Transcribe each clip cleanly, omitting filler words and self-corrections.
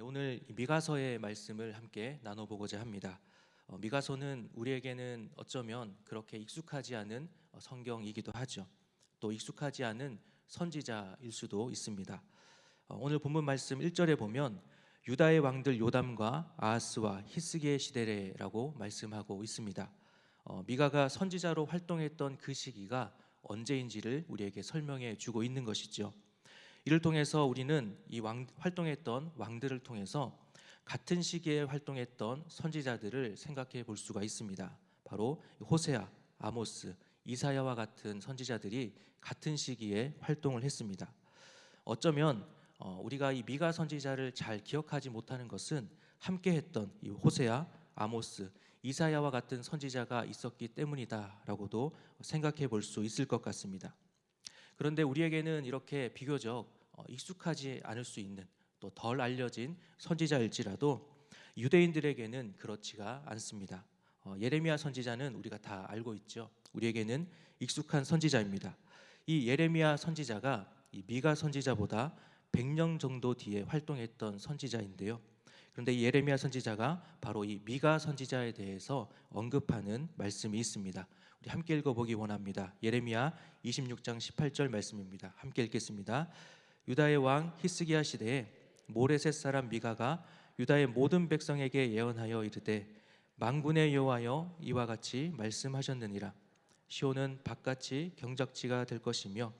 네, 오늘 미가서의 말씀을 함께 나눠보고자 합니다. 미가서는 우리에게는 어쩌면 그렇게 익숙하지 않은 성경이기도 하죠. 또 익숙하지 않은 선지자일 수도 있습니다. 오늘 본문 말씀 1절에 보면 유다의 왕들 요담과 아하스와 히스기의 시대래라고 말씀하고 있습니다. 미가가 선지자로 활동했던 그 시기가 언제인지를 우리에게 설명해 주고 있는 것이죠. 이를 통해서 우리는 활동했던 왕들을 통해서 같은 시기에 활동했던 선지자들을 생각해 볼 수가 있습니다. 바로 호세아, 아모스, 이사야와 같은 선지자들이 같은 시기에 활동을 했습니다. 어쩌면 우리가 이 미가 선지자를 잘 기억하지 못하는 것은 함께했던 이 호세아, 아모스, 이사야와 같은 선지자가 있었기 때문이다라고도 생각해 볼 수 있을 것 같습니다. 그런데 우리에게는 이렇게 비교적 익숙하지 않을 수 있는 또 덜 알려진 선지자일지라도 유대인들에게는 그렇지가 않습니다. 예레미야 선지자는 우리가 다 알고 있죠. 우리에게는 익숙한 선지자입니다. 이 예레미야 선지자가 이 미가 선지자보다 100년 정도 뒤에 활동했던 선지자인데요. 그런데 이 예레미야 선지자가 바로 이 미가 선지자에 대해서 언급하는 말씀이 있습니다. 우리 함께 읽어보기 원합니다. 예레미야 26장 18절 말씀입니다. 함께 읽겠습니다. 유다의 왕 히스기야 시대에 모레셋 사람 미가가 유다의 모든 백성에게 예언하여 이르되 만군의 여호와여 이와 같이 말씀하셨느니라. 시온은 밭같이 경작지가 될 것이며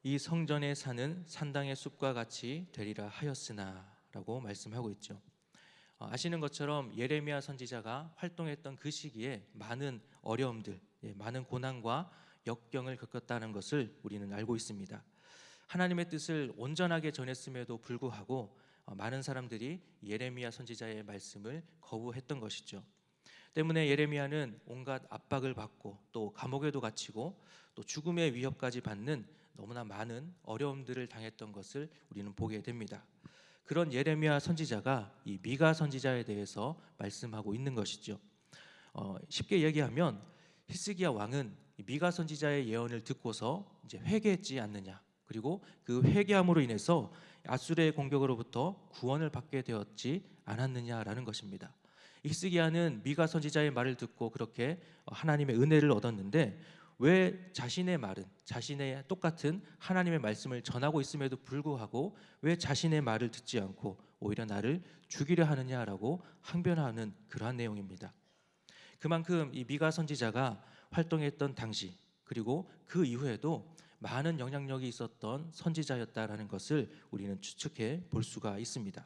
이 성전에 사는 산당의 숲과 같이 되리라 하였으나 라고 말씀하고 있죠. 아시는 것처럼 예레미야 선지자가 활동했던 그 시기에 많은 어려움들, 많은 고난과 역경을 겪었다는 것을 우리는 알고 있습니다. 하나님의 뜻을 온전하게 전했음에도 불구하고 많은 사람들이 예레미야 선지자의 말씀을 거부했던 것이죠. 때문에 예레미야는 온갖 압박을 받고 또 감옥에도 갇히고 또 죽음의 위협까지 받는 너무나 많은 어려움들을 당했던 것을 우리는 보게 됩니다. 그런 예레미야 선지자가 이 미가 선지자에 대해서 말씀하고 있는 것이죠. 쉽게 얘기하면 히스기야 왕은 미가 선지자의 예언을 듣고서 이제 회개했지 않느냐, 그리고 그 회개함으로 인해서 아수르의 공격으로부터 구원을 받게 되었지 않았느냐라는 것입니다. 히스기야는 미가 선지자의 말을 듣고 그렇게 하나님의 은혜를 얻었는데 왜 자신의 말은 자신의 똑같은 하나님의 말씀을 전하고 있음에도 불구하고 왜 자신의 말을 듣지 않고 오히려 나를 죽이려 하느냐라고 항변하는 그러한 내용입니다. 그만큼 이 미가 선지자가 활동했던 당시 그리고 그 이후에도 많은 영향력이 있었던 선지자였다라는 것을 우리는 추측해 볼 수가 있습니다.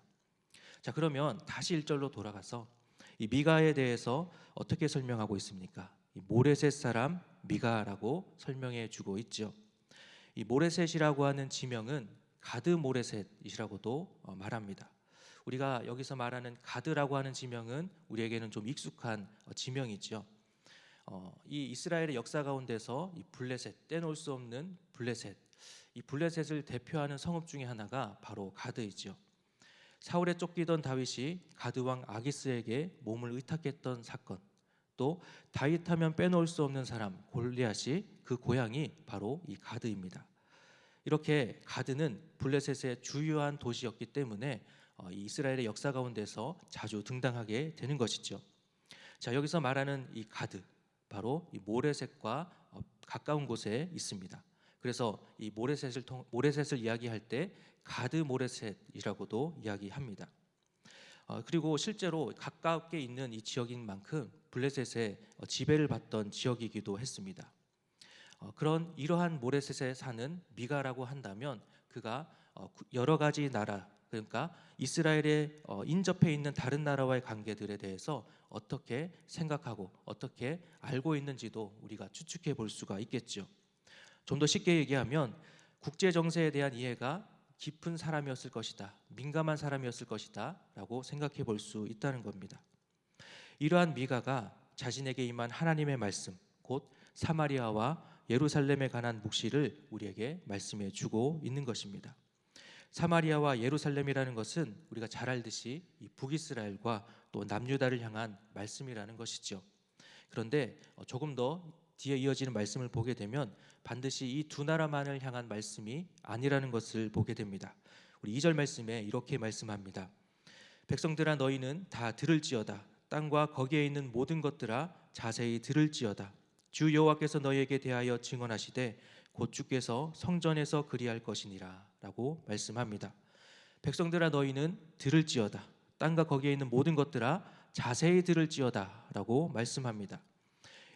자, 그러면 다시 1절로 돌아가서 이 미가에 대해서 어떻게 설명하고 있습니까? 이 모레셋 사람 미가라고 설명해 주고 있죠. 이 모레셋이라고 하는 지명은 가드 모레셋이라고도 말합니다. 우리가 여기서 말하는 가드라고 하는 지명은 우리에게는 좀 익숙한 지명이죠. 이 이스라엘의 역사 가운데서 이 블레셋, 떼놓을 수 없는 블레셋, 이 블레셋을 대표하는 성읍 중에 하나가 바로 가드이죠. 사울에 쫓기던 다윗이 가드 왕 아기스에게 몸을 의탁했던 사건, 또 다윗하면 빼놓을 수 없는 사람 골리앗이 그 고향이 바로 이 가드입니다. 이렇게 가드는 블레셋의 주요한 도시였기 때문에 이 이스라엘의 역사 가운데서 자주 등장하게 되는 것이죠. 자, 여기서 말하는 이 가드, 바로 이 모레셋과 가까운 곳에 있습니다. 그래서 이 모레셋을 이야기할 때 가드 모레셋이라고도 이야기합니다. 그리고 실제로 가깝게 있는 이 지역인 만큼 블레셋의 지배를 받던 지역이기도 했습니다. 그런 이러한 모레셋에 사는 미가라고 한다면 그가 여러 가지 나라, 그러니까 이스라엘에 인접해 있는 다른 나라와의 관계들에 대해서 어떻게 생각하고 어떻게 알고 있는지도 우리가 추측해 볼 수가 있겠죠. 좀 더 쉽게 얘기하면 국제 정세에 대한 이해가 깊은 사람이었을 것이다, 민감한 사람이었을 것이다 라고 생각해 볼 수 있다는 겁니다. 이러한 미가가 자신에게 임한 하나님의 말씀, 곧 사마리아와 예루살렘에 관한 묵시를 우리에게 말씀해 주고 있는 것입니다. 사마리아와 예루살렘이라는 것은 우리가 잘 알듯이 이 북이스라엘과 또 남유다를 향한 말씀이라는 것이죠. 그런데 조금 더 뒤에 이어지는 말씀을 보게 되면 반드시 이 두 나라만을 향한 말씀이 아니라는 것을 보게 됩니다. 우리 2절 말씀에 이렇게 말씀합니다. 백성들아 너희는 다 들을지어다. 땅과 거기에 있는 모든 것들아 자세히 들을지어다. 주 여호와께서 너희에게 대하여 증언하시되 곧 주께서 성전에서 그리할 것이니라 라고 말씀합니다. 백성들아 너희는 들을지어다. 땅과 거기에 있는 모든 것들아 자세히 들을지어다 라고 말씀합니다.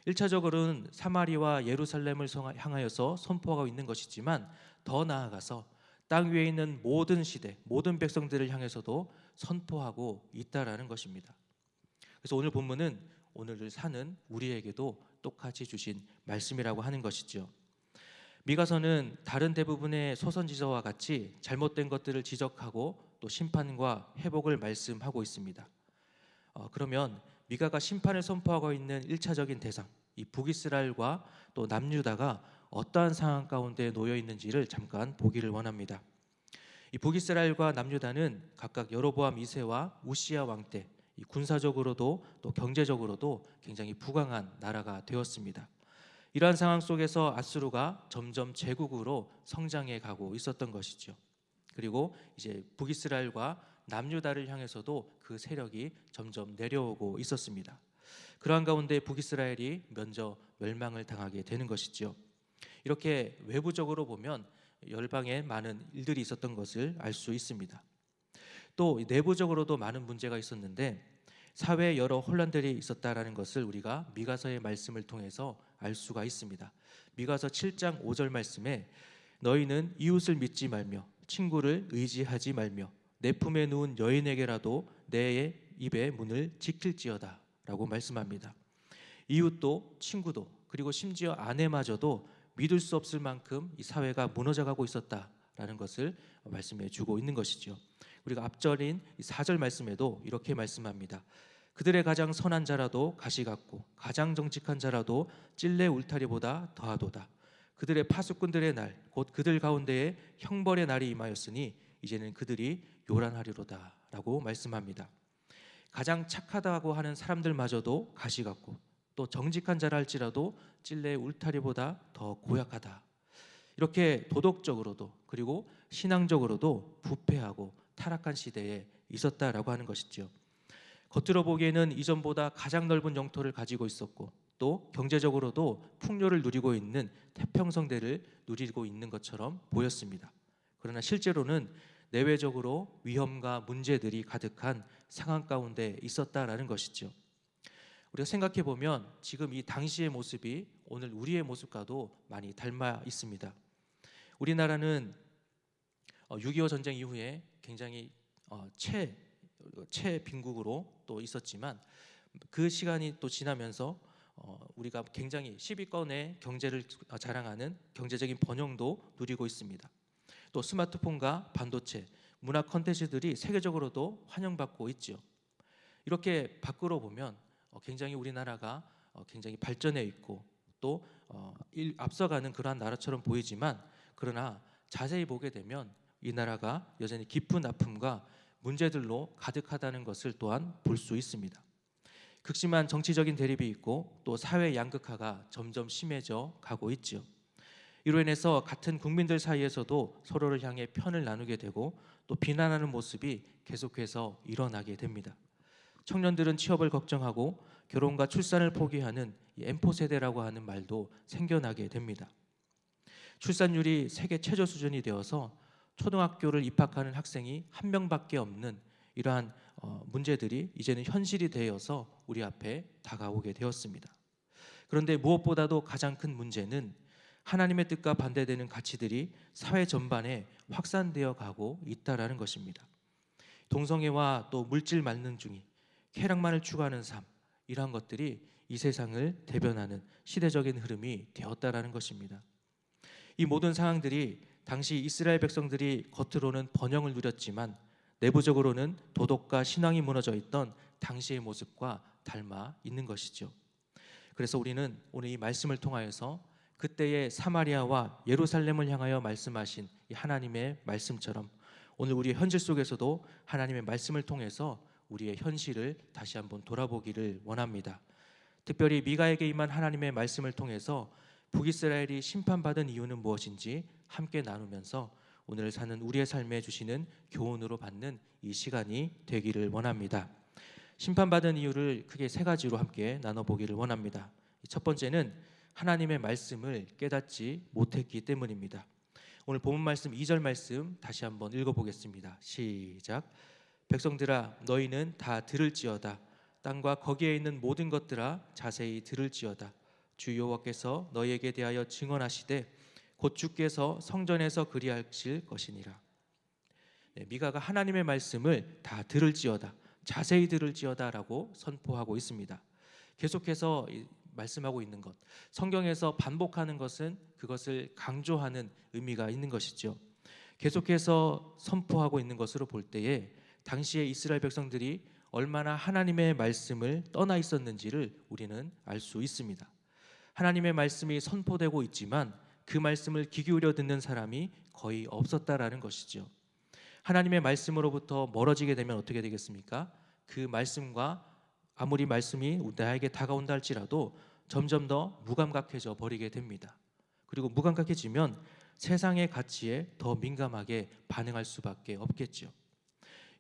1차적으로는 사마리와 예루살렘을 향하여서 선포하고 있는 것이지만 더 나아가서 땅 위에 있는 모든 시대, 모든 백성들을 향해서도 선포하고 있다라는 것입니다. 그래서 오늘 본문은 오늘을 사는 우리에게도 똑같이 주신 말씀이라고 하는 것이죠. 미가서는 다른 대부분의 소선지서와 같이 잘못된 것들을 지적하고 또 심판과 회복을 말씀하고 있습니다. 그러면 미가가 심판을 선포하고 있는 1차적인 대상, 이 북이스라엘과 또 남유다가 어떠한 상황 가운데 놓여 있는지를 잠깐 보기를 원합니다. 이 북이스라엘과 남유다는 각각 여로보암 2세와 우시야 왕 때 군사적으로도 또 경제적으로도 굉장히 부강한 나라가 되었습니다. 이러한 상황 속에서 아수르가 점점 제국으로 성장해 가고 있었던 것이죠. 그리고 이제 북이스라엘과 남유다를 향해서도 그 세력이 점점 내려오고 있었습니다. 그러한 가운데 북이스라엘이 먼저 멸망을 당하게 되는 것이죠. 이렇게 외부적으로 보면 열방에 많은 일들이 있었던 것을 알 수 있습니다. 또 내부적으로도 많은 문제가 있었는데 사회에 여러 혼란들이 있었다라는 것을 우리가 미가서의 말씀을 통해서 알 수가 있습니다. 미가서 7장 5절 말씀에 너희는 이웃을 믿지 말며 친구를 의지하지 말며 내 품에 누운 여인에게라도 내 입의 문을 지킬지어다 라고 말씀합니다. 이웃도 친구도 그리고 심지어 아내마저도 믿을 수 없을 만큼 이 사회가 무너져가고 있었다라는 것을 말씀해 주고 있는 것이죠. 우리가 앞절인 4절 말씀에도 이렇게 말씀합니다. 그들의 가장 선한 자라도 가시 같고 가장 정직한 자라도 찔레 울타리보다 더하도다. 그들의 파수꾼들의 날 곧 그들 가운데에 형벌의 날이 임하였으니 이제는 그들이 요란하리로다 라고 말씀합니다. 가장 착하다고 하는 사람들마저도 가시 같고 또 정직한 자라 할지라도 찔레 울타리보다 더 고약하다. 이렇게 도덕적으로도 그리고 신앙적으로도 부패하고 타락한 시대에 있었다라고 하는 것이죠. 겉으로 보기에는 이전보다 가장 넓은 영토를 가지고 있었고 또 경제적으로도 풍요를 누리고 있는 태평성대를 누리고 있는 것처럼 보였습니다. 그러나 실제로는 내외적으로 위험과 문제들이 가득한 상황 가운데 있었다라는 것이죠. 우리가 생각해 보면 지금 이 당시의 모습이 오늘 우리의 모습과도 많이 닮아 있습니다. 우리나라는 6.25 전쟁 이후에 굉장히 최빈국으로 또 있었지만 그 시간이 또 지나면서 우리가 굉장히 10위권의 경제를 자랑하는 경제적인 번영도 누리고 있습니다. 또 스마트폰과 반도체, 문화 콘텐츠들이 세계적으로도 환영받고 있죠. 이렇게 밖으로 보면 굉장히 우리나라가 굉장히 발전해 있고 또 앞서가는 그러한 나라처럼 보이지만 그러나 자세히 보게 되면 이 나라가 여전히 깊은 아픔과 문제들로 가득하다는 것을 또한 볼 수 있습니다. 극심한 정치적인 대립이 있고 또 사회 양극화가 점점 심해져 가고 있죠. 이로 인해서 같은 국민들 사이에서도 서로를 향해 편을 나누게 되고 또 비난하는 모습이 계속해서 일어나게 됩니다. 청년들은 취업을 걱정하고 결혼과 출산을 포기하는 엠포 세대라고 하는 말도 생겨나게 됩니다. 출산율이 세계 최저 수준이 되어서 초등학교를 입학하는 학생이 한 명밖에 없는 이러한 문제들이 이제는 현실이 되어서 우리 앞에 다가오게 되었습니다. 그런데 무엇보다도 가장 큰 문제는 하나님의 뜻과 반대되는 가치들이 사회 전반에 확산되어 가고 있다라는 것입니다. 동성애와 또 물질 만능주의, 쾌락만을 추구하는 삶, 이러한 것들이 이 세상을 대변하는 시대적인 흐름이 되었다라는 것입니다. 이 모든 상황들이 당시 이스라엘 백성들이 겉으로는 번영을 누렸지만 내부적으로는 도덕과 신앙이 무너져 있던 당시의 모습과 닮아 있는 것이죠. 그래서 우리는 오늘 이 말씀을 통하여서 그때의 사마리아와 예루살렘을 향하여 말씀하신 이 하나님의 말씀처럼 오늘 우리의 현실 속에서도 하나님의 말씀을 통해서 우리의 현실을 다시 한번 돌아보기를 원합니다. 특별히 미가에게 임한 하나님의 말씀을 통해서 북이스라엘이 심판받은 이유는 무엇인지 함께 나누면서 오늘 사는 우리의 삶에 주시는 교훈으로 받는 이 시간이 되기를 원합니다. 심판받은 이유를 크게 세 가지로 함께 나눠보기를 원합니다. 첫 번째는 하나님의 말씀을 깨닫지 못했기 때문입니다. 오늘 본문 말씀 2절 말씀 다시 한번 읽어보겠습니다. 시작. 백성들아 너희는 다 들을지어다. 땅과 거기에 있는 모든 것들아 자세히 들을지어다. 주 여호와께서 너희에게 대하여 증언하시되 곧 주께서 성전에서 그리하실 것이니라. 미가가 하나님의 말씀을 다 들을지어다, 자세히 들을지어다라고 선포하고 있습니다. 계속해서 말씀하고 있는 것, 성경에서 반복하는 것은 그것을 강조하는 의미가 있는 것이죠. 계속해서 선포하고 있는 것으로 볼 때에 당시의 이스라엘 백성들이 얼마나 하나님의 말씀을 떠나 있었는지를 우리는 알 수 있습니다. 하나님의 말씀이 선포되고 있지만 그 말씀을 귀 기울여 듣는 사람이 거의 없었다라는 것이죠. 하나님의 말씀으로부터 멀어지게 되면 어떻게 되겠습니까? 그 말씀과 아무리 말씀이 나에게 다가온다 할지라도 점점 더 무감각해져 버리게 됩니다. 그리고 무감각해지면 세상의 가치에 더 민감하게 반응할 수밖에 없겠죠.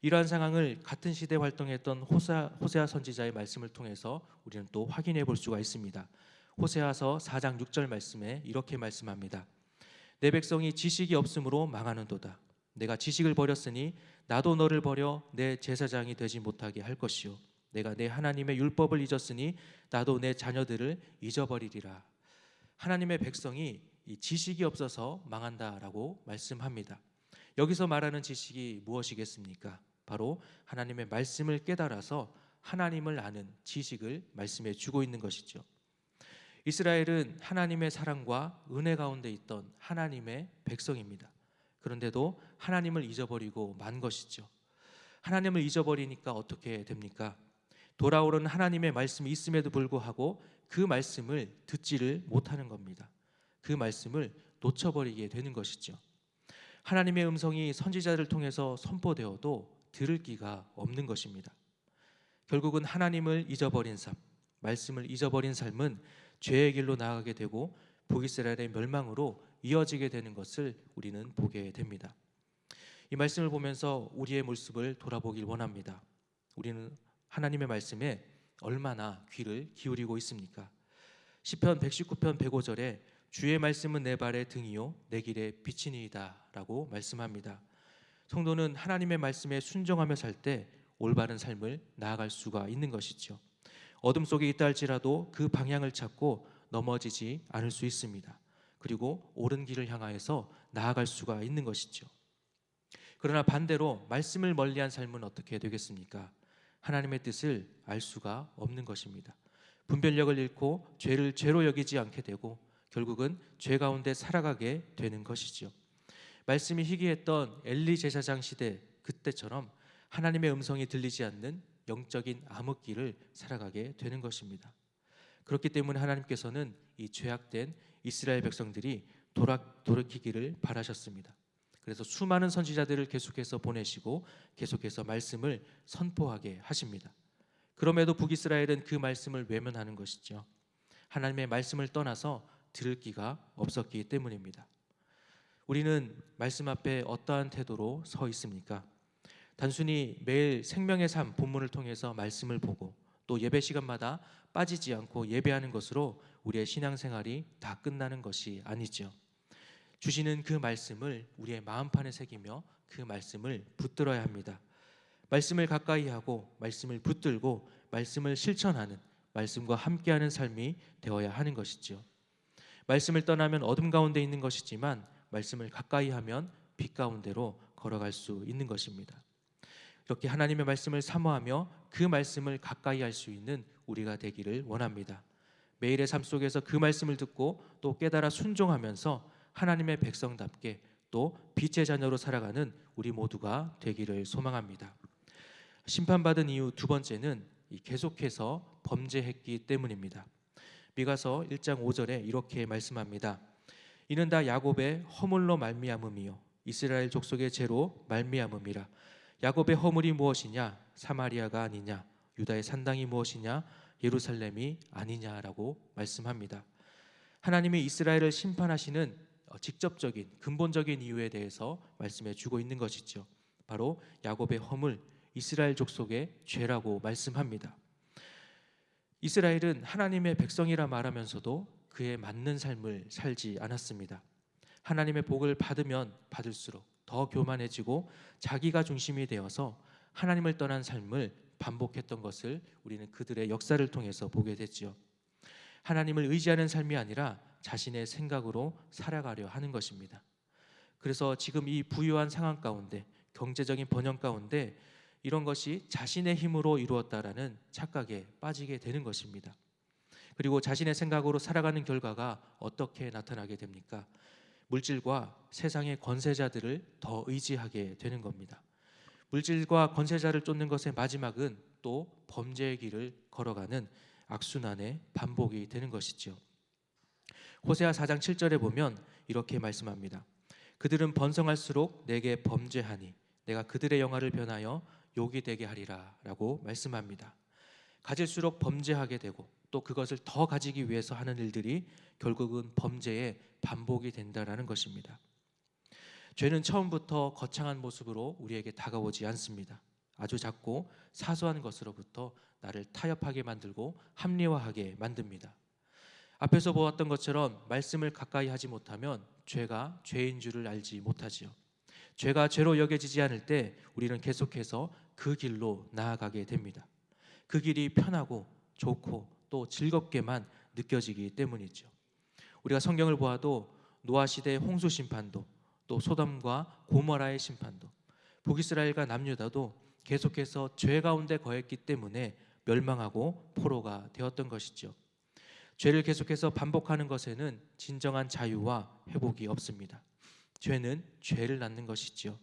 이러한 상황을 같은 시대에 활동했던 호세아 선지자의 말씀을 통해서 우리는 또 확인해 볼 수가 있습니다. 호세아서 4장 6절 말씀에 이렇게 말씀합니다. 내 백성이 지식이 없으므로 망하는도다. 내가 지식을 버렸으니 나도 너를 버려 내 제사장이 되지 못하게 할 것이요 내가 내 하나님의 율법을 잊었으니 나도 내 자녀들을 잊어버리리라. 하나님의 백성이 이 지식이 없어서 망한다라고 말씀합니다. 여기서 말하는 지식이 무엇이겠습니까? 바로 하나님의 말씀을 깨달아서 하나님을 아는 지식을 말씀해 주고 있는 것이죠. 이스라엘은 하나님의 사랑과 은혜 가운데 있던 하나님의 백성입니다. 그런데도 하나님을 잊어버리고 만 것이죠. 하나님을 잊어버리니까 어떻게 됩니까? 돌아오는 하나님의 말씀이 있음에도 불구하고 그 말씀을 듣지를 못하는 겁니다. 그 말씀을 놓쳐버리게 되는 것이죠. 하나님의 음성이 선지자를 통해서 선포되어도 들을 기가 없는 것입니다. 결국은 하나님을 잊어버린 삶, 말씀을 잊어버린 삶은 죄의 길로 나아가게 되고 북이스라엘의 멸망으로 이어지게 되는 것을 우리는 보게 됩니다. 이 말씀을 보면서 우리의 모습을 돌아보길 원합니다. 우리는 하나님의 말씀에 얼마나 귀를 기울이고 있습니까? 시편 119편 105절에 주의 말씀은 내 발의 등이요 내 길의 빛이니이다 라고 말씀합니다. 성도는 하나님의 말씀에 순종하며 살 때 올바른 삶을 나아갈 수가 있는 것이죠. 어둠 속에 있다 할지라도 그 방향을 찾고 넘어지지 않을 수 있습니다. 그리고 옳은 길을 향하여서 나아갈 수가 있는 것이죠. 그러나 반대로 말씀을 멀리한 삶은 어떻게 되겠습니까? 하나님의 뜻을 알 수가 없는 것입니다. 분별력을 잃고 죄를 죄로 여기지 않게 되고 결국은 죄 가운데 살아가게 되는 것이죠. 말씀이 희귀했던 엘리 제사장 시대 그때처럼 하나님의 음성이 들리지 않는 영적인 암흑기를 살아가게 되는 것입니다. 그렇기 때문에 하나님께서는 이 죄악된 이스라엘 백성들이 돌이키기를 바라셨습니다. 그래서 수많은 선지자들을 계속해서 보내시고 계속해서 말씀을 선포하게 하십니다. 그럼에도 북이스라엘은 그 말씀을 외면하는 것이죠. 하나님의 말씀을 떠나서 들을 기가 없었기 때문입니다. 우리는 말씀 앞에 어떠한 태도로 서 있습니까? 단순히 매일 생명의 삶 본문을 통해서 말씀을 보고 또 예배 시간마다 빠지지 않고 예배하는 것으로 우리의 신앙생활이 다 끝나는 것이 아니죠. 주시는 그 말씀을 우리의 마음판에 새기며 그 말씀을 붙들어야 합니다. 말씀을 가까이 하고 말씀을 붙들고 말씀을 실천하는, 말씀과 함께하는 삶이 되어야 하는 것이죠. 말씀을 떠나면 어둠 가운데 있는 것이지만 말씀을 가까이 하면 빛 가운데로 걸어갈 수 있는 것입니다. 이렇게 하나님의 말씀을 사모하며 그 말씀을 가까이 할 수 있는 우리가 되기를 원합니다. 매일의 삶 속에서 그 말씀을 듣고 또 깨달아 순종하면서 하나님의 백성답게 또 빛의 자녀로 살아가는 우리 모두가 되기를 소망합니다. 심판받은 이유 두 번째는 계속해서 범죄했기 때문입니다. 미가서 1장 5절에 이렇게 말씀합니다. 이는 다 야곱의 허물로 말미암음이요 이스라엘 족속의 죄로 말미암음이라. 야곱의 허물이 무엇이냐? 사마리아가 아니냐? 유다의 산당이 무엇이냐? 예루살렘이 아니냐라고 말씀합니다. 하나님이 이스라엘을 심판하시는 직접적인 근본적인 이유에 대해서 말씀해 주고 있는 것이죠. 바로 야곱의 허물, 이스라엘 족속의 죄라고 말씀합니다. 이스라엘은 하나님의 백성이라 말하면서도 그에 맞는 삶을 살지 않았습니다. 하나님의 복을 받으면 받을수록 더 교만해지고 자기가 중심이 되어서 하나님을 떠난 삶을 반복했던 것을 우리는 그들의 역사를 통해서 보게 됐지요. 하나님을 의지하는 삶이 아니라 자신의 생각으로 살아가려 하는 것입니다. 그래서 지금 이 부유한 상황 가운데, 경제적인 번영 가운데 이런 것이 자신의 힘으로 이루었다라는 착각에 빠지게 되는 것입니다. 그리고 자신의 생각으로 살아가는 결과가 어떻게 나타나게 됩니까? 물질과 세상의 권세자들을 더 의지하게 되는 겁니다. 물질과 권세자를 쫓는 것의 마지막은 또 범죄의 길을 걸어가는 악순환의 반복이 되는 것이지요. 호세아 4장 7절에 보면 이렇게 말씀합니다. 그들은 번성할수록 내게 범죄하니 내가 그들의 영화를 변하여 욕이 되게 하리라 라고 말씀합니다. 가질수록 범죄하게 되고 또 그것을 더 가지기 위해서 하는 일들이 결국은 범죄의 반복이 된다라는 것입니다. 죄는 처음부터 거창한 모습으로 우리에게 다가오지 않습니다. 아주 작고 사소한 것으로부터 나를 타협하게 만들고 합리화하게 만듭니다. 앞에서 보았던 것처럼 말씀을 가까이 하지 못하면 죄가 죄인 줄을 알지 못하지요. 죄가 죄로 여겨지지 않을 때 우리는 계속해서 그 길로 나아가게 됩니다. 그 길이 편하고 좋고 또 즐겁게만 느껴지기 때문이죠. 우리가 성경을 보아도 노아 시대의 홍수 심판도 또 소돔과 고모라의 심판도 북이스라엘과 남유다도 계속해서 죄 가운데 거했기 때문에 멸망하고 포로가 되었던 것이죠. 죄를 계속해서 반복하는 것에는 진정한 자유와 회복이 없습니다. 죄는 죄를 낳는 것이지요.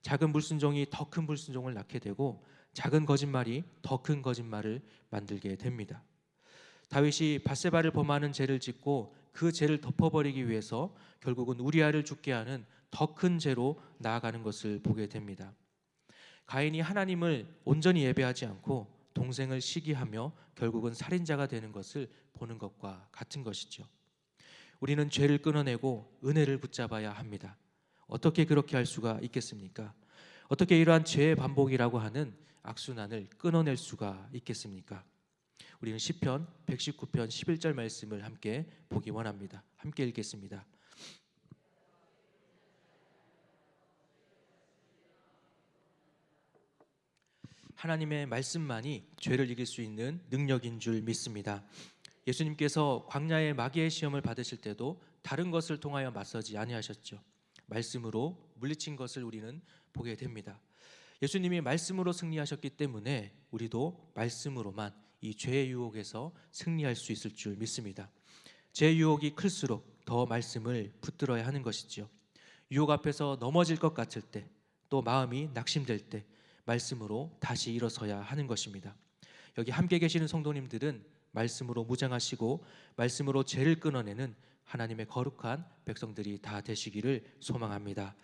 작은 불순종이 더 큰 불순종을 낳게 되고 작은 거짓말이 더 큰 거짓말을 만들게 됩니다. 다윗이 밧세바를 범하는 죄를 짓고 그 죄를 덮어버리기 위해서 결국은 우리아를 죽게 하는 더 큰 죄로 나아가는 것을 보게 됩니다. 가인이 하나님을 온전히 예배하지 않고 동생을 시기하며 결국은 살인자가 되는 것을 보는 것과 같은 것이죠. 우리는 죄를 끊어내고 은혜를 붙잡아야 합니다. 어떻게 그렇게 할 수가 있겠습니까? 어떻게 이러한 죄의 반복이라고 하는 악순환을 끊어낼 수가 있겠습니까? 우리는 시편 119편 11절 말씀을 함께 보기 원합니다. 함께 읽겠습니다. 하나님의 말씀만이 죄를 이길 수 있는 능력인 줄 믿습니다. 예수님께서 광야의 마귀의 시험을 받으실 때도 다른 것을 통하여 맞서지 아니하셨죠. 말씀으로 물리친 것을 우리는 보게 됩니다. 예수님이 말씀으로 승리하셨기 때문에 우리도 말씀으로만 이 죄의 유혹에서 승리할 수 있을 줄 믿습니다. 죄의 유혹이 클수록 더 말씀을 붙들어야 하는 것이지요. 유혹 앞에서 넘어질 것 같을 때, 또 마음이 낙심될 때 말씀으로 다시 일어서야 하는 것입니다. 여기 함께 계시는 성도님들은 말씀으로 무장하시고 말씀으로 죄를 끊어내는 하나님의 거룩한 백성들이 다 되시기를 소망합니다.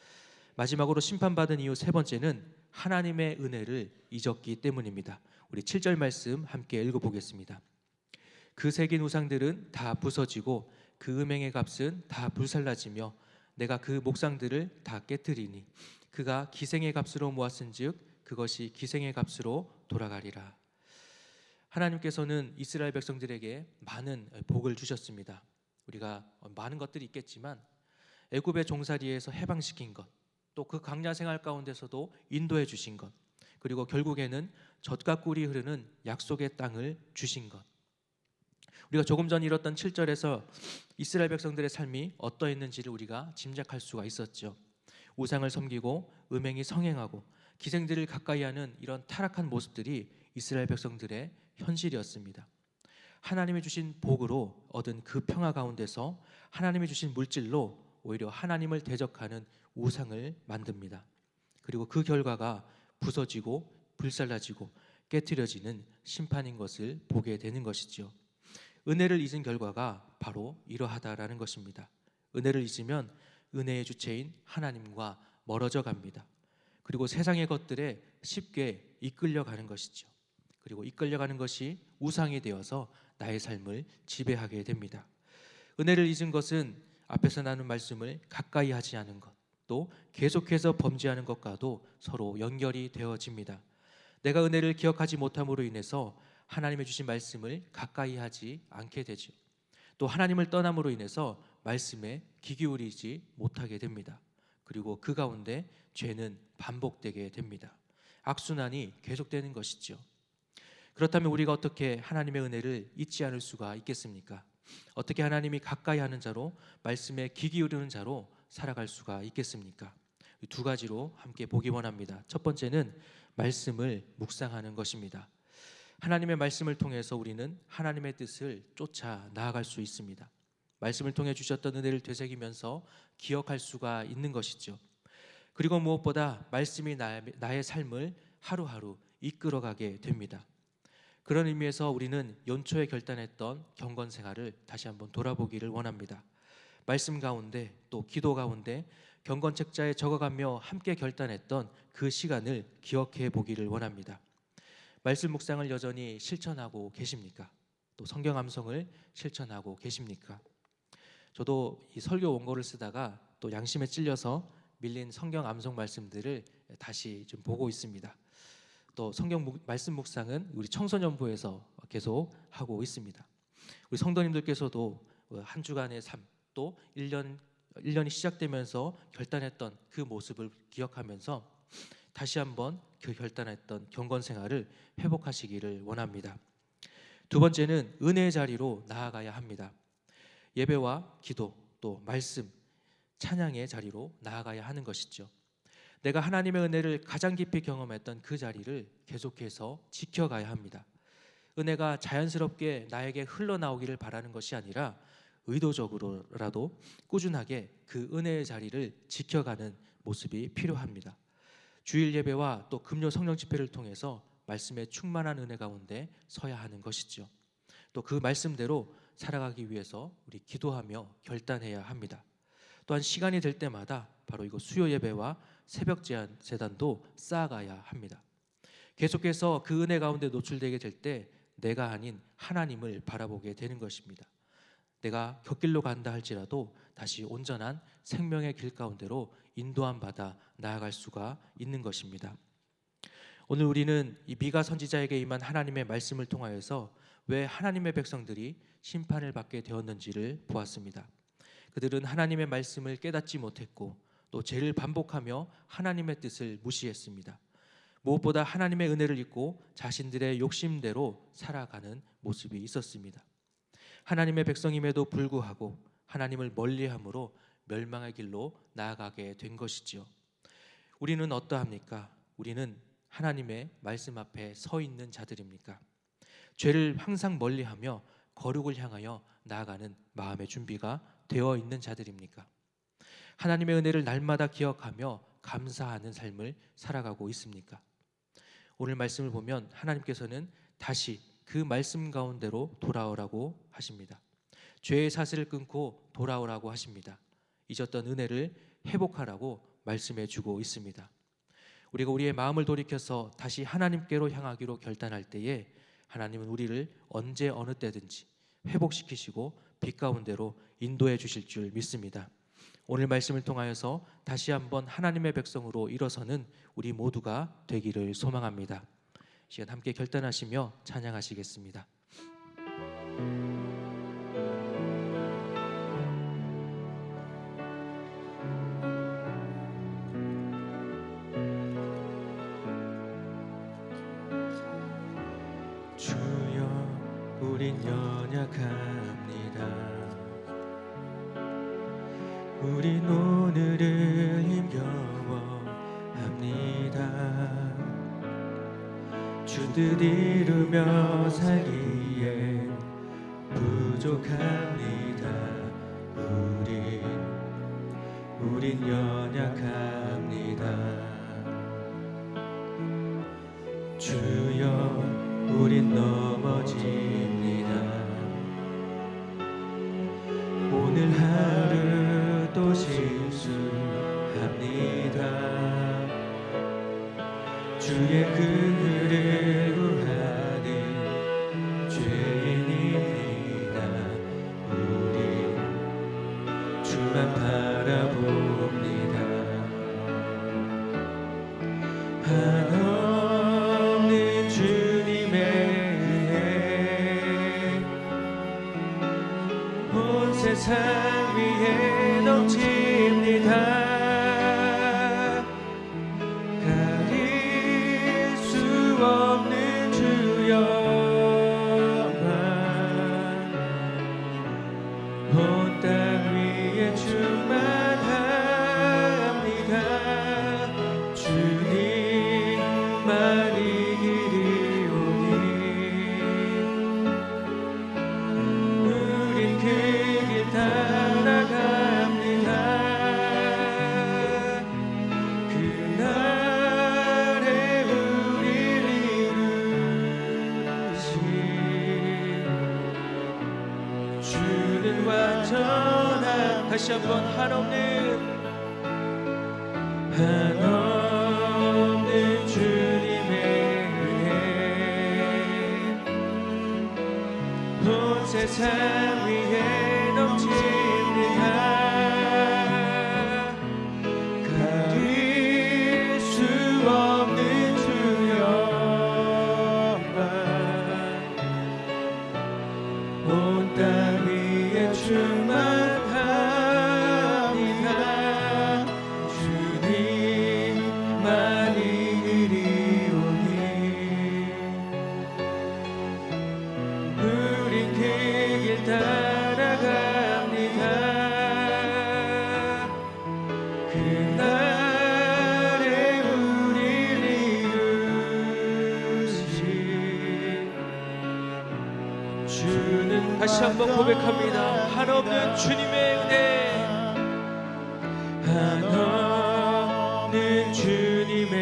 마지막으로 심판받은 이유 세 번째는 하나님의 은혜를 잊었기 때문입니다. 우리 7절 말씀 함께 읽어보겠습니다. 그 새긴 우상들은 다 부서지고 그 음행의 값은 다 불살라지며 내가 그 목상들을 다 깨뜨리니 그가 기생의 값으로 모았은즉 그것이 기생의 값으로 돌아가리라. 하나님께서는 이스라엘 백성들에게 많은 복을 주셨습니다. 우리가 많은 것들이 있겠지만 애굽의 종살이에서 해방시킨 것, 또 그 광야 생활 가운데서도 인도해 주신 것, 그리고 결국에는 젖과 꿀이 흐르는 약속의 땅을 주신 것. 우리가 조금 전 읽었던 7절에서 이스라엘 백성들의 삶이 어떠했는지를 우리가 짐작할 수가 있었죠. 우상을 섬기고 음행이 성행하고 기생들을 가까이 하는 이런 타락한 모습들이 이스라엘 백성들의 현실이었습니다. 하나님이 주신 복으로 얻은 그 평화 가운데서 하나님이 주신 물질로 오히려 하나님을 대적하는 우상을 만듭니다. 그리고 그 결과가 부서지고 불살라지고 깨트려지는 심판인 것을 보게 되는 것이죠. 은혜를 잊은 결과가 바로 이러하다라는 것입니다. 은혜를 잊으면 은혜의 주체인 하나님과 멀어져 갑니다. 그리고 세상의 것들에 쉽게 이끌려가는 것이죠. 그리고 이끌려가는 것이 우상이 되어서 나의 삶을 지배하게 됩니다. 은혜를 잊은 것은 앞에서 나눈 말씀을 가까이 하지 않은 것, 또 계속해서 범죄하는 것과도 서로 연결이 되어집니다. 내가 은혜를 기억하지 못함으로 인해서 하나님의 주신 말씀을 가까이 하지 않게 되죠. 또 하나님을 떠남으로 인해서 말씀에 귀 기울이지 못하게 됩니다. 그리고 그 가운데 죄는 반복되게 됩니다. 악순환이 계속되는 것이죠. 그렇다면 우리가 어떻게 하나님의 은혜를 잊지 않을 수가 있겠습니까? 어떻게 하나님이 가까이 하는 자로, 말씀에 귀 기울이는 자로 살아갈 수가 있겠습니까? 두 가지로 함께 보기 원합니다. 첫 번째는 말씀을 묵상하는 것입니다. 하나님의 말씀을 통해서 우리는 하나님의 뜻을 쫓아 나아갈 수 있습니다. 말씀을 통해 주셨던 은혜를 되새기면서 기억할 수가 있는 것이죠. 그리고 무엇보다 말씀이 나의 삶을 하루하루 이끌어가게 됩니다. 그런 의미에서 우리는 연초에 결단했던 경건 생활을 다시 한번 돌아보기를 원합니다. 말씀 가운데 또 기도 가운데 경건 책자에 적어가며 함께 결단했던 그 시간을 기억해 보기를 원합니다. 말씀 묵상을 여전히 실천하고 계십니까? 또 성경 암송을 실천하고 계십니까? 저도 이 설교 원고를 쓰다가 또 양심에 찔려서 밀린 성경 암송 말씀들을 다시 좀 보고 있습니다. 또 성경 말씀 묵상은 우리 청소년부에서 계속 하고 있습니다. 우리 성도님들께서도 한 주간의 삶, 또 1년이 시작되면서 결단했던 그 모습을 기억하면서 다시 한번 그 결단했던 경건 생활을 회복하시기를 원합니다. 두 번째는 은혜의 자리로 나아가야 합니다. 예배와 기도, 또 말씀, 찬양의 자리로 나아가야 하는 것이죠. 내가 하나님의 은혜를 가장 깊이 경험했던 그 자리를 계속해서 지켜가야 합니다. 은혜가 자연스럽게 나에게 흘러나오기를 바라는 것이 아니라 의도적으로라도 꾸준하게 그 은혜의 자리를 지켜가는 모습이 필요합니다. 주일 예배와 또 금요 성령 집회를 통해서 말씀의 충만한 은혜 가운데 서야 하는 것이죠. 또 그 말씀대로 살아가기 위해서 우리 기도하며 결단해야 합니다. 또한 시간이 될 때마다 바로 이거 수요 예배와 새벽 재단도 쌓아가야 합니다. 계속해서 그 은혜 가운데 노출되게 될 때 내가 아닌 하나님을 바라보게 되는 것입니다. 내가 곁길로 간다 할지라도 다시 온전한 생명의 길 가운데로 인도함 받아 나아갈 수가 있는 것입니다. 오늘 우리는 이 미가 선지자에게 임한 하나님의 말씀을 통하여서 왜 하나님의 백성들이 심판을 받게 되었는지를 보았습니다. 그들은 하나님의 말씀을 깨닫지 못했고 또 죄를 반복하며 하나님의 뜻을 무시했습니다. 무엇보다 하나님의 은혜를 잊고 자신들의 욕심대로 살아가는 모습이 있었습니다. 하나님의 백성임에도 불구하고 하나님을 멀리함으로 멸망의 길로 나아가게 된 것이지요. 우리는 어떠합니까? 우리는 하나님의 말씀 앞에 서 있는 자들입니까? 죄를 항상 멀리하며 거룩을 향하여 나아가는 마음의 준비가 되어 있는 자들입니까? 하나님의 은혜를 날마다 기억하며 감사하는 삶을 살아가고 있습니까? 오늘 말씀을 보면 하나님께서는 다시 그 말씀 가운데로 돌아오라고 하십니다. 죄의 사슬을 끊고 돌아오라고 하십니다. 잊었던 은혜를 회복하라고 말씀해 주고 있습니다. 우리가 우리의 마음을 돌이켜서 다시 하나님께로 향하기로 결단할 때에 하나님은 우리를 언제 어느 때든지 회복시키시고 빛 가운데로 인도해 주실 줄 믿습니다. 오늘 말씀을 통하여서 다시 한번 하나님의 백성으로 일어서는 우리 모두가 되기를 소망합니다. 이 시간 함께 결단하시며 찬양하시겠습니다. 주여 우린 연약합니다. 우린 오늘을 힘겨워합니다. 주뜻 이루며 살기에 부족합니다. 우린 연약합니다. 주여 우린 넘어집니다. 오늘 하루 또 실수합니다. 주의 그늘을 구하는 죄인입니다. 우리 주 다시 한번 한없는 주님의 은혜 온 세상 위에 넘칩니다. 가릴 수 없는 주 영광 온 땅 위에 충만합니다. 주님만이 그리오니 우린 그 길 따라갑니다. 그날에 우리를 이루신 주는 다시 한번 고백합니다. 한없는 주님의 은혜 한없는 주님의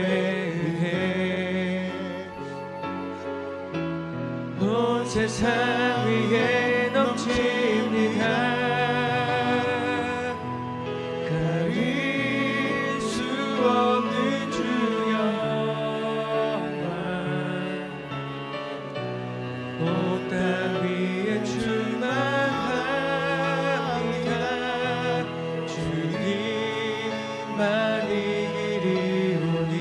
은혜 온 세상 위에 넘칩니다. 가릴 수 없는 주 영광 온 땅 위에 충만합니다. 주님만이 이리오니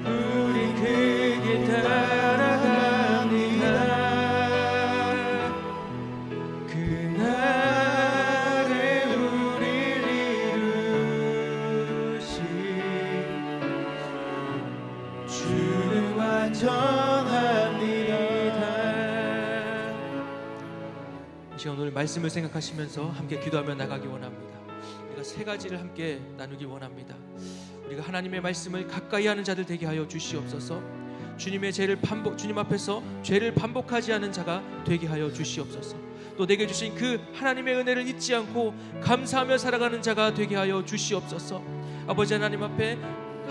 우린 그 길 따라갑니다. 그날에 우리를 이루신 주는 완전합니다. 이 시간 오늘 말씀을 생각하시면서 함께 기도하며 나가기 원합니다. 우리가 세 가지를 함께 나누기 원합니다. 우리가 하나님의 말씀을 가까이 하는 자들 되게 하여 주시옵소서. 주님 앞에서 죄를 반복하지 않은 자가 되게 하여 주시옵소서. 또 내게 주신 그 하나님의 은혜를 잊지 않고 감사하며 살아가는 자가 되게 하여 주시옵소서. 아버지 하나님 앞에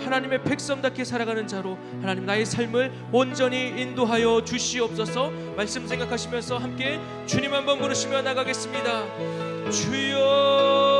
하나님의 백성답게 살아가는 자로 하나님 나의 삶을 온전히 인도하여 주시옵소서. 말씀 생각하시면서 함께 주님 한번 부르시며 나가겠습니다. 주여